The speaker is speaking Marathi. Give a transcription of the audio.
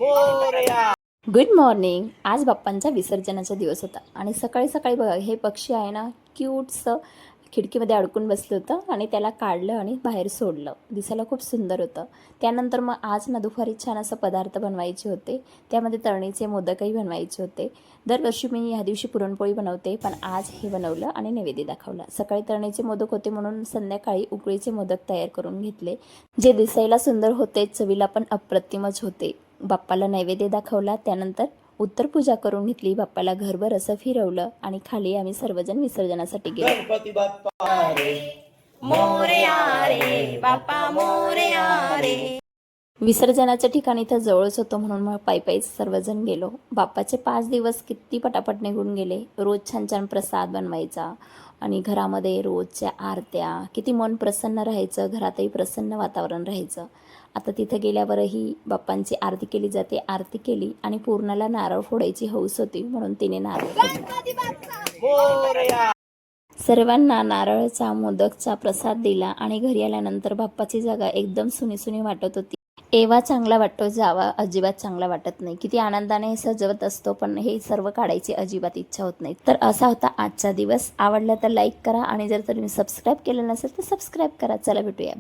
Good morning. आज बाप्पांचा विसर्जनाचा दिवस होता आणि सकाळी सकाळी बघा हे पक्षी आहे ना क्यूटचं खिडकीमध्ये अडकून बसलं होतं आणि त्याला काढलं आणि बाहेर सोडलं. दिसायला खूप सुंदर होतं. त्यानंतर मग आज ना दुपारी छान असं पदार्थ बनवायचे होते. त्यामध्ये तळणीचे मोदकही बनवायचे होते. दरवर्षी मी ह्या दिवशी पुरणपोळी बनवते, पण आज हे बनवलं आणि नैवेद्य दाखवला. सकाळी तळणीचे मोदक होते म्हणून संध्याकाळी उकळीचे मोदक तयार करून घेतले, जे दिसायला सुंदर होते, चवीला पण अप्रतिमच होते. बाप्पाला नैवेद्य दाखवला. त्यानंतर उत्तरपूजा करून घेतली. बाप्पाला घरभर असं फिरवलं आणि खाली आम्ही सर्वजण विसर्जनासाठी गेलो. गणपती बाप्पा रे मोरया रे बाप्पा मोरया रे. विसर्जनाच्या ठिकाणी तर जवळच होतं म्हणून मग पायी सर्वजण गेलो. बाप्पाचे 5 दिवस किती पटापट निघून गेले. रोज छान छान प्रसाद बनवायचा आणि घरामध्ये रोजच्या आरत्या, किती मन प्रसन्न राहायचं, घरातही प्रसन्न वातावरण राहायचं. आता तिथे गेल्यावरही बाप्पांची आरती केली जाते. आरती केली आणि पूर्णाला नारळ फोडायची हौस होती म्हणून तिने नारळ फोडला. सर्वांना नारळाचा मोदकचा प्रसाद दिला आणि घरी आल्यानंतर बाप्पाची जागा एकदम सुनी वाटत होती. एव्हा चांगला वाटतो, जावा अजिबात चांगला वाटत नाही. किती आनंदाने सजवत असतो, पण हे सर्व काढायची अजिबात इच्छा होत नाही. तर असा होता आजचा दिवस. आवडला तर लाईक करा आणि जर तुम्ही सबस्क्राईब केलं नसेल तर सबस्क्राईब करा. चला भेटूया.